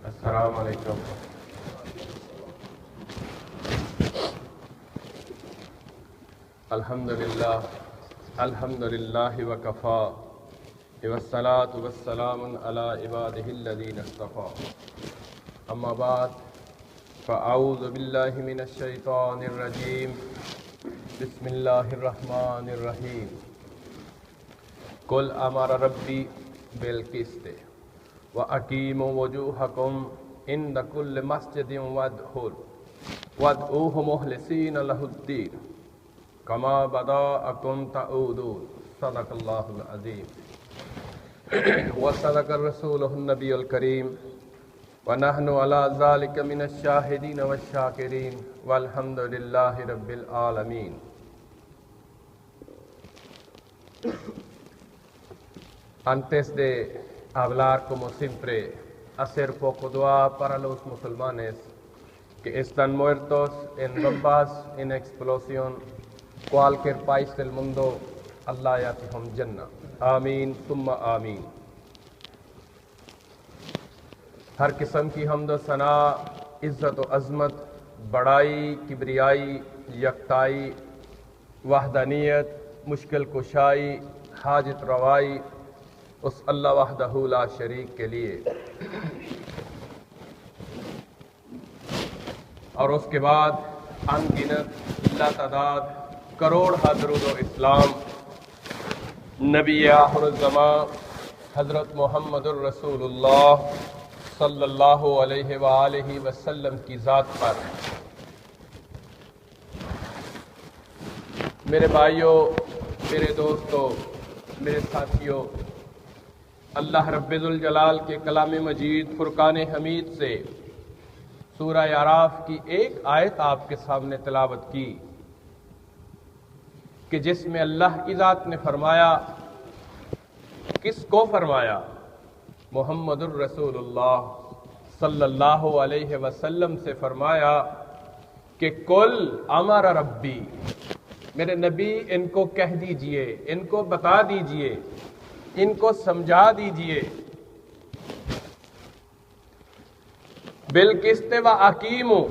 السلام علیکم. الحمد للہ وکفا والصلاة والسلام علی عبادہ الذین اصطفا. اما بعد فاعوذ باللہ من الشیطان الرجیم. بسم اللہ الرحمن الرحیم. قل امر ربی بالقسط وَأَقِيمُوا وُجُوهَكُمْ عِنْدَ كُلِّ مَسْجِدٍ وَادْعُوهُ مُخْلِصِينَ لَهُ الدِّينَ كَمَا بَدَأَكُمْ تَعُودُونَ. صدق اللہ العظیم. وصدق الرسول النبی الکریم ونحن على ذلك من الشاہدین والشاکرین والحمد للہ رب العالمین. Antes de hablar como siempre, hacer poco dua para los musulmanes que están muertos en bombas, en explosión, cualquier país del mundo. Allah yatihum jannah. آمین ثم آمین. ہر قسم کی حمد و ثنا، عزت و عظمت، بڑائی، کبریائی، یکتائی، وحدانیت، مشکل کشائی، حاجت روائی اس اللہ وحدہ لا شریک کے لیے، اور اس کے بعد ان گنت لاتعداد کروڑ درود و اسلام نبی آخر الزمان حضرت محمد الرسول اللہ صلی اللہ علیہ وآلہ وسلم کی ذات پر. میرے بھائیوں، میرے دوستوں، میرے ساتھیوں، اللہ رب ذوالجلال کے کلام مجید فرقان حمید سے سورہ اعراف کی ایک آیت آپ کے سامنے تلاوت کی کہ جس میں اللہ کی ذات نے فرمایا، کس کو فرمایا؟ محمد الرسول اللہ صلی اللہ علیہ وسلم سے فرمایا کہ قل امر ربی، میرے نبی ان کو کہہ دیجئے، ان کو بتا دیجئے، ان کو سمجھا دیجئے بالقسط وَأَقِیمُوا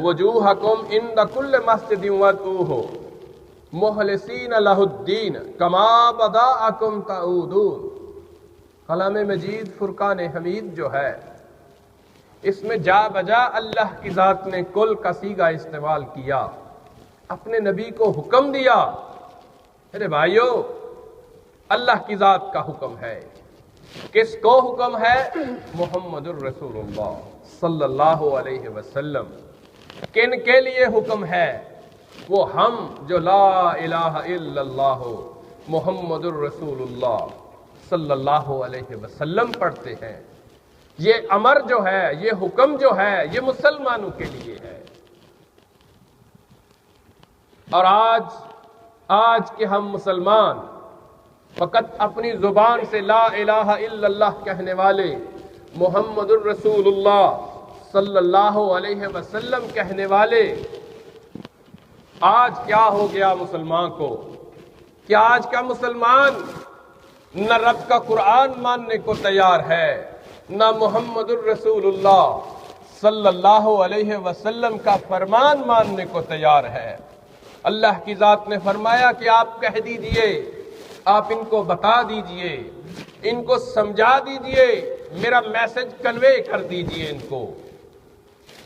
وُجُوهَکُمْ عِنْدَ كُلِّ مَسْجِدٍ وَادْعُوهُ مُخْلِصِینَ لَهُ الدِّینَ کَمَا بَدَأَکُمْ تَعُودُونَ. کلام مجید فرقان حمید جو ہے، اس میں جا بجا اللہ کی ذات نے کل کا صیغہ استعمال کیا، اپنے نبی کو حکم دیا. میرے بھائیوں، اللہ کی ذات کا حکم ہے. کس کو حکم ہے؟ محمد الرسول اللہ صلی اللہ علیہ وسلم. کن کے لیے حکم ہے؟ وہ ہم جو لا الہ الا اللہ محمد الرسول اللہ صلی اللہ علیہ وسلم پڑھتے ہیں. یہ امر جو ہے، یہ حکم جو ہے، یہ مسلمانوں کے لیے ہے. اور آج کے ہم مسلمان فقط اپنی زبان سے لا الہ الا اللہ کہنے والے، محمد الرسول اللہ صلی اللہ علیہ وسلم کہنے والے، آج کیا ہو گیا مسلمان کو؟ کیا آج کا مسلمان نہ رب کا قرآن ماننے کو تیار ہے، نہ محمد الرسول اللہ صلی اللہ علیہ وسلم کا فرمان ماننے کو تیار ہے؟ اللہ کی ذات نے فرمایا کہ آپ کہہ دیجئے، آپ ان کو بتا دیجئے، ان کو سمجھا دیجئے، میرا میسج کنوے کر دیجئے ان کو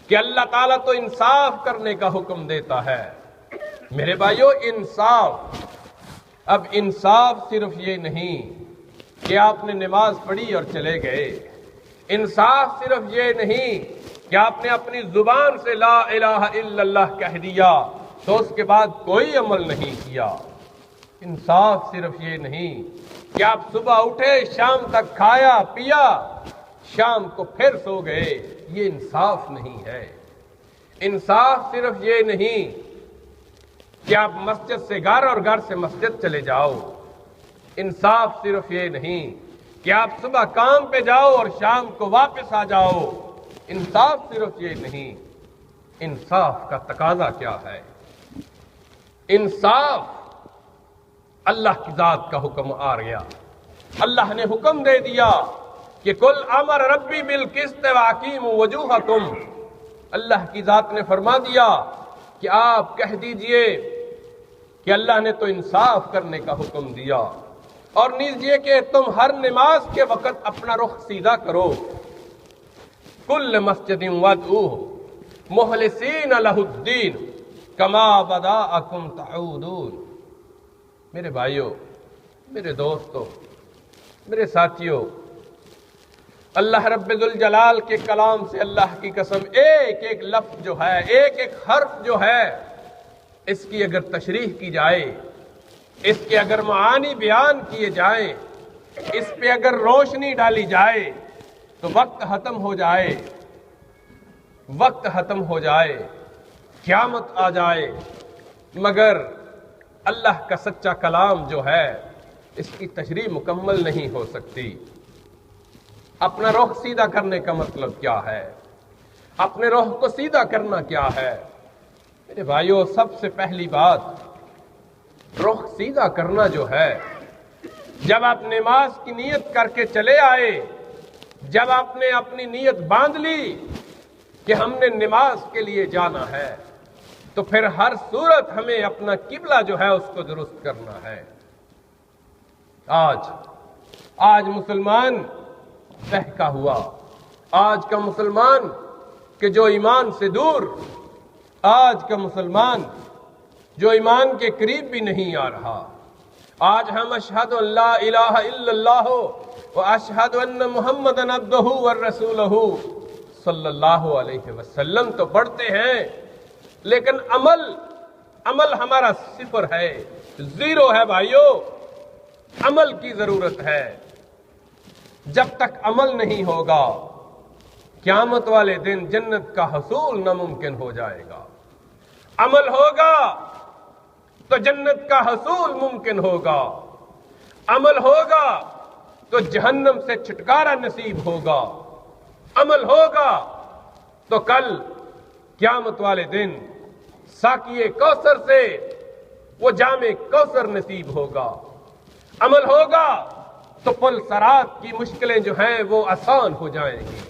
کہ اللہ تعالیٰ تو انصاف کرنے کا حکم دیتا ہے. میرے بھائیوں، انصاف، اب انصاف صرف یہ نہیں کہ آپ نے نماز پڑھی اور چلے گئے. انصاف صرف یہ نہیں کہ آپ نے اپنی زبان سے لا الہ الا اللہ کہہ دیا تو اس کے بعد کوئی عمل نہیں کیا. انصاف صرف یہ نہیں کہ آپ صبح اٹھے، شام تک کھایا پیا، شام کو پھر سو گئے. یہ انصاف نہیں ہے. انصاف صرف یہ نہیں کہ آپ مسجد سے گھر اور گھر سے مسجد چلے جاؤ. انصاف صرف یہ نہیں کہ آپ صبح کام پہ جاؤ اور شام کو واپس آ جاؤ. انصاف صرف یہ نہیں. انصاف کا تقاضا کیا ہے؟ انصاف، اللہ کی ذات کا حکم آ گیا اللہ نے حکم دے دیا کہ کل امر ربی بالقسط واقیموا وجوہکم، اللہ کی ذات نے فرما دیا کہ آپ کہہ دیجئے کہ اللہ نے تو انصاف کرنے کا حکم دیا، اور نیز یہ کہ تم ہر نماز کے وقت اپنا رخ سیدھا کرو، کل مسجد وادعوہ مخلصین لہ الدین کما بداءکم تعودون۔ میرے بھائیوں، میرے دوستوں، میرے ساتھیوں، اللہ رب ذوالجلال کے کلام سے اللہ کی قسم، ایک ایک لفظ جو ہے، ایک ایک حرف جو ہے، اس کی اگر تشریح کی جائے، اس کے اگر معانی بیان کیے جائیں، اس پہ اگر روشنی ڈالی جائے تو وقت ختم ہو جائے، وقت ختم ہو جائے، قیامت آ جائے، مگر اللہ کا سچا کلام جو ہے اس کی تشریح مکمل نہیں ہو سکتی۔ اپنا رخ سیدھا کرنے کا مطلب کیا ہے؟ اپنے رخ کو سیدھا کرنا کیا ہے؟ میرے بھائیوں، سب سے پہلی بات، رخ سیدھا کرنا جو ہے، جب آپ نماز کی نیت کر کے چلے آئے، جب آپ نے اپنی نیت باندھ لی کہ ہم نے نماز کے لیے جانا ہے، تو پھر ہر صورت ہمیں اپنا قبلہ جو ہے اس کو درست کرنا ہے۔ آج مسلمان بہکا ہوا، آج کا مسلمان کہ جو ایمان سے دور، آج کا مسلمان جو ایمان کے قریب بھی نہیں آ رہا۔ آج ہم اشہد ان لا الہ الا اللہ و اشہد ان محمد عبدہ ورسولہ صلی اللہ علیہ وسلم تو پڑھتے ہیں، لیکن عمل ہمارا صفر ہے، زیرو ہے۔ بھائیو، عمل کی ضرورت ہے۔ جب تک عمل نہیں ہوگا، قیامت والے دن جنت کا حصول ناممکن ہو جائے گا۔ عمل ہوگا تو جنت کا حصول ممکن ہوگا، عمل ہوگا تو جہنم سے چھٹکارا نصیب ہوگا، عمل ہوگا تو کل قیامت والے دن ساقیے کوثر سے وہ جام کوثر نصیب ہوگا، عمل ہوگا تو پل صراط کی مشکلیں جو ہیں وہ آسان ہو جائیں گی،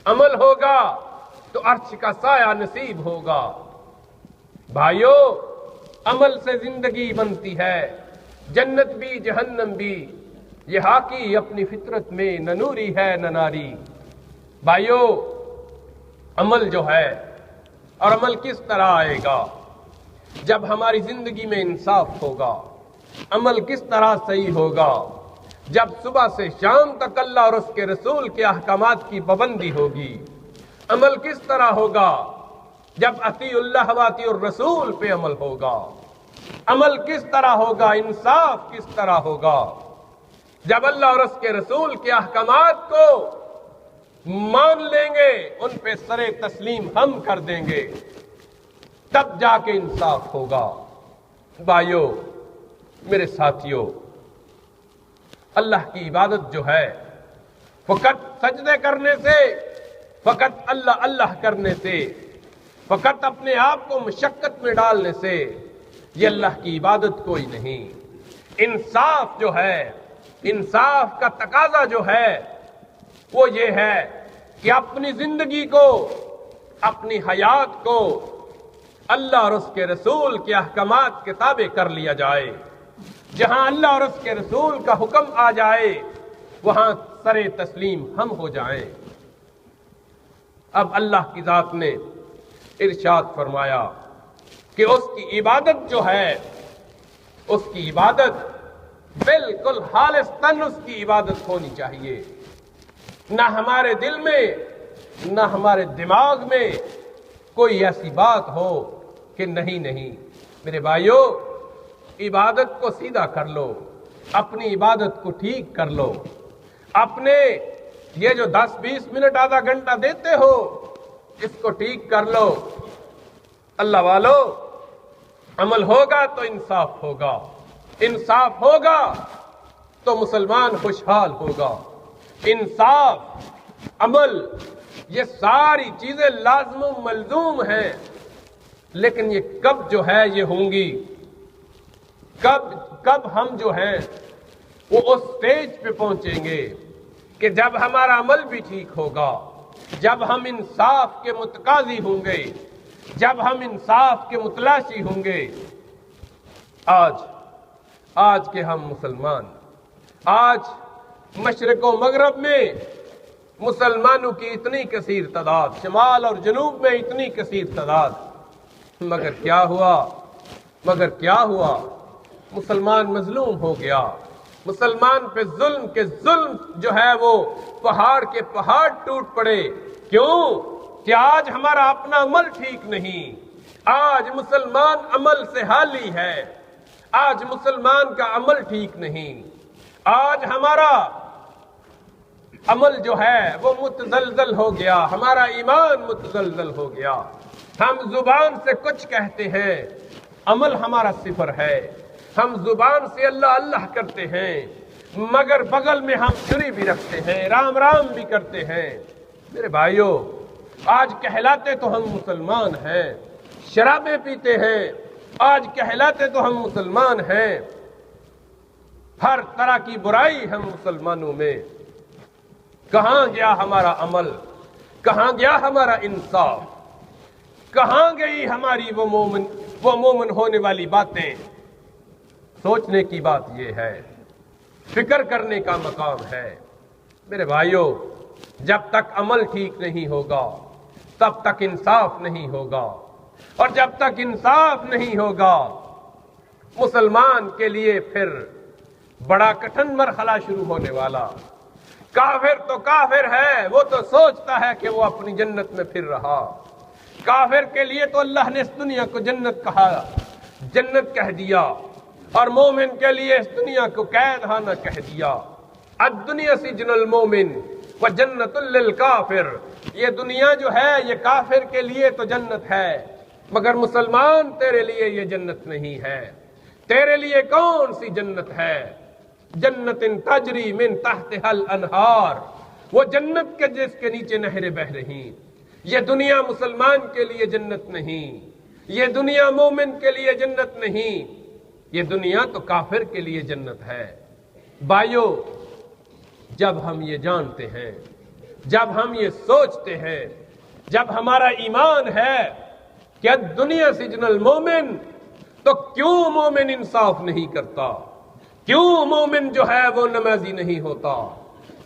عمل ہوگا تو عرش کا سایہ نصیب ہوگا۔ بھائیو، عمل سے زندگی بنتی ہے، جنت بھی جہنم بھی، یہ حاکی اپنی فطرت میں نہ نوری ہے نہ ناری۔ بھائیو، عمل جو ہے، اور عمل کس طرح آئے گا؟ جب ہماری زندگی میں انصاف ہوگا۔ عمل کس طرح صحیح ہوگا؟ جب صبح سے شام تک اللہ اور اس کے رسول کے احکامات کی پابندی ہوگی۔ عمل کس طرح ہوگا؟ جب اطیع اللہ و اطیع الرسول پہ عمل ہوگا۔ عمل کس طرح ہوگا؟ انصاف کس طرح ہوگا؟ جب اللہ اور اس کے رسول کے احکامات کو مان لیں گے، ان پہ سر تسلیم ہم کر دیں گے، تب جا کے انصاف ہوگا۔ بھائیو، میرے ساتھیوں، اللہ کی عبادت جو ہے، فقط سجدے کرنے سے، فقط اللہ اللہ کرنے سے، فقط اپنے آپ کو مشقت میں ڈالنے سے یہ اللہ کی عبادت کوئی نہیں۔ انصاف جو ہے، انصاف کا تقاضا جو ہے وہ یہ ہے کہ اپنی زندگی کو، اپنی حیات کو اللہ اور اس کے رسول کے احکامات کے تابع کر لیا جائے۔ جہاں اللہ اور اس کے رسول کا حکم آ جائے وہاں سر تسلیم ہم ہو جائیں۔ اب اللہ کی ذات نے ارشاد فرمایا کہ اس کی عبادت جو ہے، اس کی عبادت بالکل خالصتاً اس کی عبادت ہونی چاہیے۔ نہ ہمارے دل میں، نہ ہمارے دماغ میں کوئی ایسی بات ہو کہ نہیں۔ میرے بھائیو، عبادت کو سیدھا کر لو، اپنی عبادت کو ٹھیک کر لو۔ اپنے یہ جو 10-20 منٹ آدھا گھنٹہ دیتے ہو، اس کو ٹھیک کر لو۔ اللہ والو، عمل ہوگا تو انصاف ہوگا، انصاف ہوگا تو مسلمان خوشحال ہوگا۔ انصاف، عمل، یہ ساری چیزیں لازم و ملزوم ہیں، لیکن یہ کب جو ہے یہ ہوں گی؟ کب ہم جو ہیں وہ اس سٹیج پہ پہنچیں گے کہ جب ہمارا عمل بھی ٹھیک ہوگا، جب ہم انصاف کے متقاضی ہوں گے، جب ہم انصاف کے متلاشی ہوں گے۔ آج کے ہم مسلمان، آج مشرق و مغرب میں مسلمانوں کی اتنی کثیر تعداد، شمال اور جنوب میں اتنی کثیر تعداد، مگر کیا ہوا؟ مسلمان مظلوم ہو گیا، مسلمان پہ ظلم کے ظلم جو ہے وہ پہاڑ کے پہاڑ ٹوٹ پڑے۔ کیوں؟ کہ آج ہمارا اپنا عمل ٹھیک نہیں، آج مسلمان عمل سے حالی ہے، آج مسلمان کا عمل ٹھیک نہیں، آج ہمارا عمل جو ہے وہ متزلزل ہو گیا، ہمارا ایمان متزلزل ہو گیا۔ ہم زبان سے کچھ کہتے ہیں، عمل ہمارا صفر ہے۔ ہم زبان سے اللہ اللہ کرتے ہیں، مگر بغل میں ہم چھری بھی رکھتے ہیں، رام رام بھی کرتے ہیں۔ میرے بھائیوں، آج کہلاتے تو ہم مسلمان ہیں، شرابیں پیتے ہیں، آج کہلاتے تو ہم مسلمان ہیں، ہر طرح کی برائی ہم مسلمانوں میں۔ کہاں گیا ہمارا عمل؟ کہاں گیا ہمارا انصاف؟ کہاں گئی ہماری وہ مومن ہونے والی باتیں؟ سوچنے کی بات یہ ہے، فکر کرنے کا مقام ہے۔ میرے بھائیوں، جب تک عمل ٹھیک نہیں ہوگا تب تک انصاف نہیں ہوگا، اور جب تک انصاف نہیں ہوگا مسلمان کے لیے پھر بڑا کٹھن مرحلہ شروع ہونے والا۔ کافر تو کافر ہے، وہ تو سوچتا ہے کہ وہ اپنی جنت میں پھر رہا۔ کافر کے لیے تو اللہ نے اس دنیا کو جنت کہہ دیا، اور مومن کے لیے اس دنیا کو قید خانہ کہہ دیا۔ الدنیا سجن المومن وجنت للکافر، یہ دنیا جو ہے یہ کافر کے لیے تو جنت ہے، مگر مسلمان تیرے لیے یہ جنت نہیں ہے۔ تیرے لیے کون سی جنت ہے؟ جنت تجری من تحتها الانہار، وہ جنت کے جس کے نیچے نہریں بہ رہی۔ یہ دنیا مسلمان کے لیے جنت نہیں، یہ دنیا مومن کے لیے جنت نہیں، یہ دنیا تو کافر کے لیے جنت ہے۔ بھائیو، جب ہم یہ جانتے ہیں، جب ہم یہ سوچتے ہیں، جب ہمارا ایمان ہے کہ دنیا سجن المومن، تو کیوں مومن انصاف نہیں کرتا؟ کیوں مومن جو ہے وہ نمازی نہیں ہوتا؟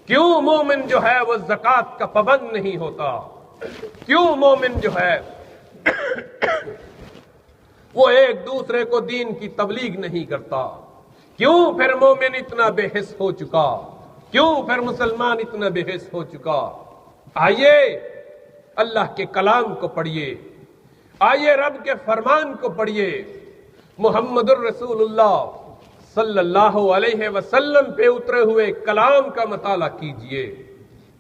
کیوں مومن جو ہے وہ زکوٰۃ کا پابند نہیں ہوتا؟ کیوں مومن جو ہے وہ ایک دوسرے کو دین کی تبلیغ نہیں کرتا؟ کیوں پھر مومن اتنا بے حس ہو چکا؟ کیوں پھر مسلمان اتنا بے حس ہو چکا؟ آئیے اللہ کے کلام کو پڑھیے، آئیے رب کے فرمان کو پڑھیے، محمد الرسول اللہ صلی اللہ علیہ وسلم پہ اترے ہوئے کلام کا مطالعہ کیجئے،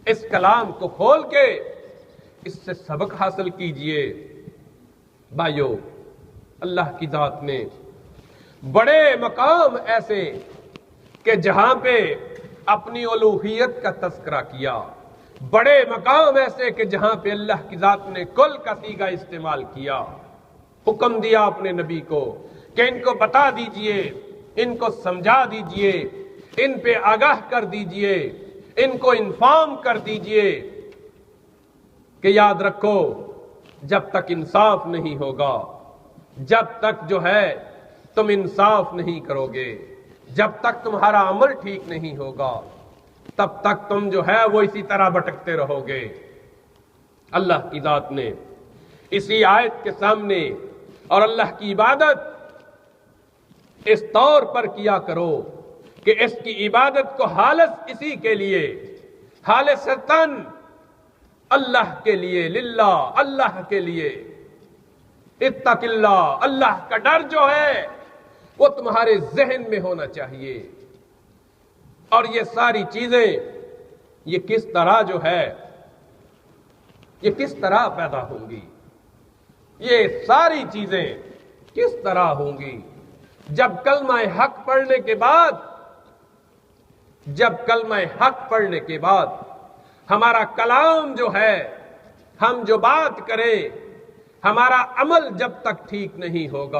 اس کلام کو کھول کے اس سے سبق حاصل کیجئے۔ بھائیو، اللہ کی ذات نے بڑے مقام ایسے کہ جہاں پہ اپنی الوہیت کا تذکرہ کیا، بڑے مقام ایسے کہ جہاں پہ اللہ کی ذات نے کل کا صیغہ استعمال کیا، حکم دیا اپنے نبی کو کہ ان کو بتا دیجئے، ان کو سمجھا دیجئے، ان پہ آگاہ کر دیجئے، ان کو انفارم کر دیجئے کہ یاد رکھو، جب تک انصاف نہیں ہوگا، جب تک جو ہے تم انصاف نہیں کرو گے، جب تک تمہارا عمل ٹھیک نہیں ہوگا، تب تک تم جو ہے وہ اسی طرح بھٹکتے رہو گے۔ اللہ کی ذات نے اسی آیت کے سامنے، اور اللہ کی عبادت اس طور پر کیا کرو کہ اس کی عبادت کو خالص اسی کے لیے، خالصتاً اللہ کے لیے، للہ، اللہ کے لیے، اتق اللہ، اللہ کا ڈر جو ہے وہ تمہارے ذہن میں ہونا چاہیے۔ اور یہ ساری چیزیں یہ کس طرح جو ہے یہ کس طرح پیدا ہوں گی؟ یہ ساری چیزیں کس طرح ہوں گی؟ جب کلمہ حق پڑھنے کے بعد ہمارا کلام جو ہے، ہم جو بات کریں، ہمارا عمل جب تک ٹھیک نہیں ہوگا،